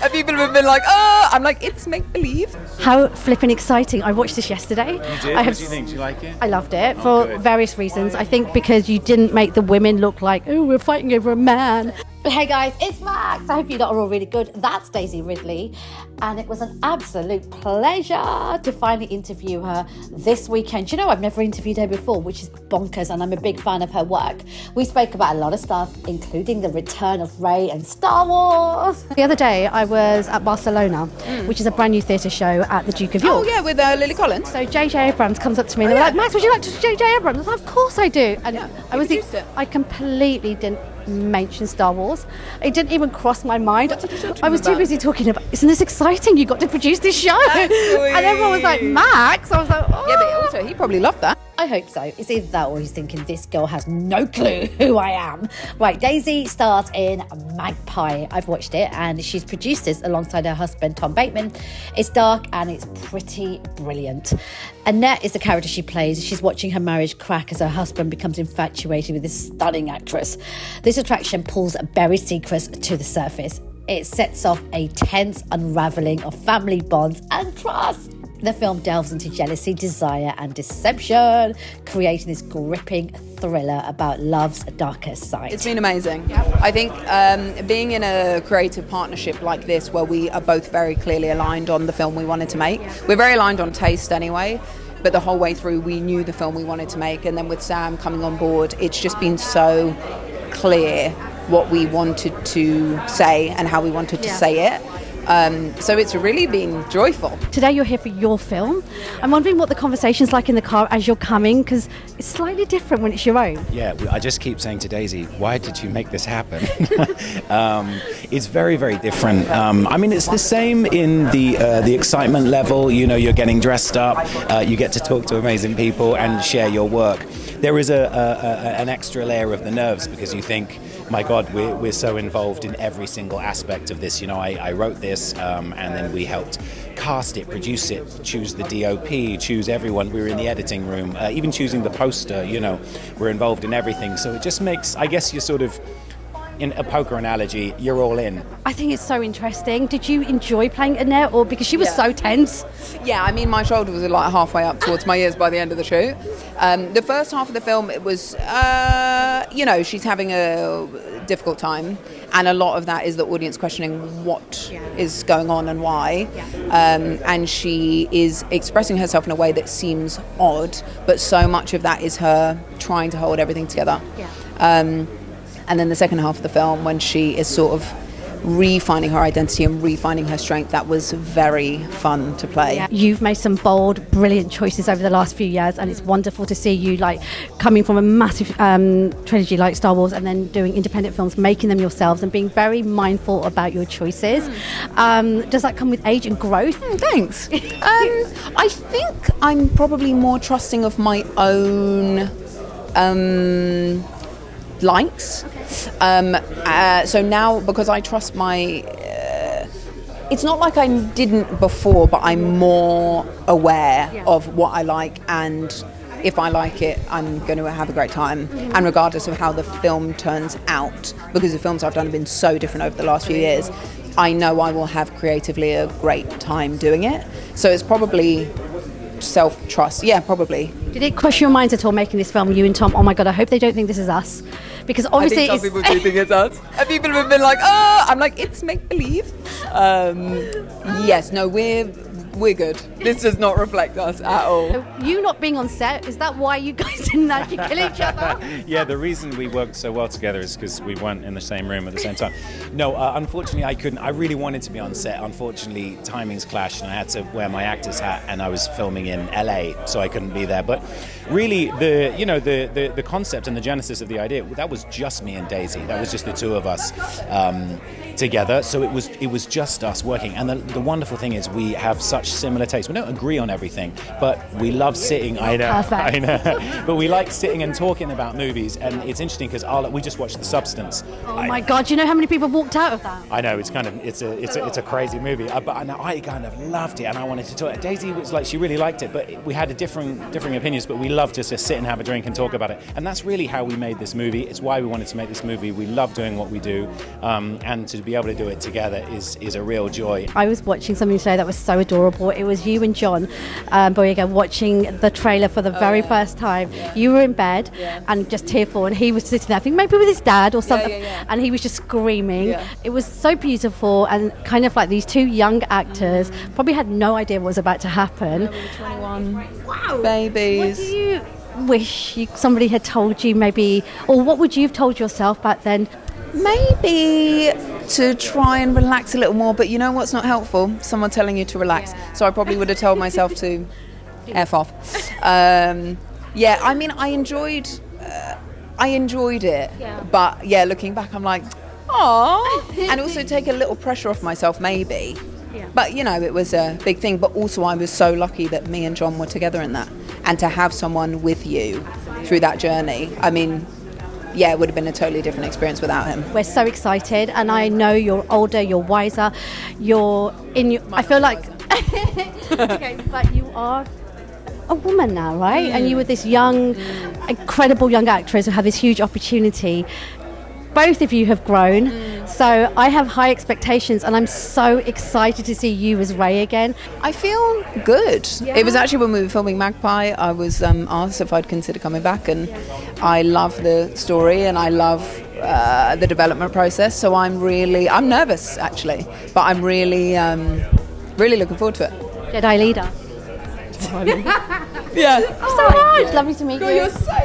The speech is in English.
And people have been like, oh, I'm like, it's make-believe. How flipping exciting. I watched this yesterday. You did? What do you think? Do you like it? I loved it for various reasons. I think because you didn't make the women look like, oh, we're fighting over a man. Hey guys, it's Max. I hope you lot are all really good. That's Daisy Ridley. And it was an absolute pleasure to finally interview her this weekend. You know, I've never interviewed her before, which is bonkers, and I'm a big fan of her work. We spoke about a lot of stuff, including the return of Rey and Star Wars. The other day, I was at Barcelona, which is a brand new theatre show at the Duke of York. Oh, yeah, with Lily Collins. So J.J. Abrams comes up to me and they're like, Max, would you like to J.J. Abrams? I was like, of course I do. And I completely didn't mention Star Wars. It didn't even cross my mind. I was too busy talking about, isn't this exciting? You got to produce this show. And everyone was like, Max. I was like, oh. Yeah, but also he probably loved that. I hope so. It's either that or he's thinking this girl has no clue who I am. Right, Daisy stars in Magpie. I've watched it and she's produced this alongside her husband, Tom Bateman. It's dark and it's pretty brilliant. Annette is the character she plays. She's watching her marriage crack as her husband becomes infatuated with this stunning actress. This attraction pulls buried secrets to the surface. It sets off a tense unraveling of family bonds and trust. The film delves into jealousy, desire and deception, creating this gripping thriller about love's darkest side. It's been amazing. I think being in a creative partnership like this, where we are both very clearly aligned on the film we wanted to make. We're very aligned on taste anyway, but the whole way through we knew the film we wanted to make. And then with Sam coming on board, it's just been so clear what we wanted to say and how we wanted to say it. So it's really been joyful. Today you're here for your film. I'm wondering what the conversation's like in the car as you're coming, because it's slightly different when it's your own. Yeah, I just keep saying to Daisy, why did you make this happen? It's very, very different. I mean, it's the same in the excitement level. You know, you're getting dressed up, you get to talk to amazing people and share your work. There is an extra layer of the nerves because you think, my God, we're so involved in every single aspect of this. You know, I wrote this and then we helped cast it, produce it, choose the DOP, choose everyone. We were in the editing room, even choosing the poster, you know, we're involved in everything. So it just makes, I guess you're sort of, in a poker analogy, you're all in. I think it's so interesting. Did you enjoy playing Anette, or because she was so tense? Yeah, I mean, my shoulder was like halfway up towards my ears by the end of the shoot. The first half of the film, it was, you know, she's having a difficult time, and a lot of that is the audience questioning what is going on and why. And she is expressing herself in a way that seems odd, but so much of that is her trying to hold everything together. And then the second half of the film, when she is sort of refining her identity and refining her strength, that was very fun to play. Yeah. You've made some bold, brilliant choices over the last few years, and it's wonderful to see you like coming from a massive trilogy like Star Wars and then doing independent films, making them yourselves and being very mindful about your choices. Does that come with age and growth? Thanks. I think I'm probably more trusting of my own likes. So now, because I trust my it's not like I didn't before, but I'm more aware of what I like, and if I like it, I'm going to have a great time. And regardless of how the film turns out, because the films I've done have been so different over the last few years, I know I will have creatively a great time doing it. So it's probably self-trust. Yeah, probably. Did it cross your mind at all making this film, you and Tom? Oh my God, I hope they don't think this is us. Because obviously I think some people do think it's us. And people have been like, oh, I'm like, it's make-believe. Yes, no, we're good. This does not reflect us at all. So you not being on set, is that why you guys didn't actually kill each other? Yeah, the reason we worked so well together is because we weren't in the same room at the same time. No, unfortunately I couldn't. I really wanted to be on set. Unfortunately, timings clashed and I had to wear my actor's hat, and I was filming in LA, so I couldn't be there. But really, the concept and the genesis of the idea, that was just me and Daisy. That was just the two of us together. So it was just us working. And the wonderful thing is we have such similar tastes. We don't agree on everything, but we love sitting. I know. But we like sitting and talking about movies, and it's interesting because we just watched The Substance. Oh my God! Do you know how many people walked out of that? I know, it's a crazy movie, but I kind of loved it, and I wanted to talk. Daisy was like, she really liked it, but we had differing opinions, but we loved to just sit and have a drink and talk about it, and that's really how we made this movie. It's why we wanted to make this movie. We love doing what we do, and to be able to do it together is a real joy. I was watching something today that was so adorable. It was you and John Boyega watching the trailer for the very first time. You were in bed and just tearful, and he was sitting there, I think maybe with his dad or something, and he was just screaming. It was so beautiful, and kind of like these two young actors probably had no idea what was about to happen. 21. Wow. Babies. What do you wish somebody had told you, maybe, or what would you have told yourself back then? Maybe to try and relax a little more, but you know what's not helpful? Someone telling you to relax. So I probably would have told myself to F off. I mean, I enjoyed it, but looking back, I'm like, oh, and also take a little pressure off myself, maybe. But it was a big thing. But also, I was so lucky that me and John were together in that, and to have someone with you through that journey. I mean, it would have been a totally different experience without him. We're so excited, and I know you're older, you're wiser, I feel like, okay, but you are a woman now, right? And you were this young, incredible young actress who had this huge opportunity. Both of you have grown, so I have high expectations, and I'm so excited to see you as Rey again. I feel good. It was actually when we were filming Magpie, I was asked if I'd consider coming back, and I love the story and I love the development process, so I'm nervous actually, but I'm really looking forward to it. Jedi leader. Yeah. So much. Lovely to meet you. You're so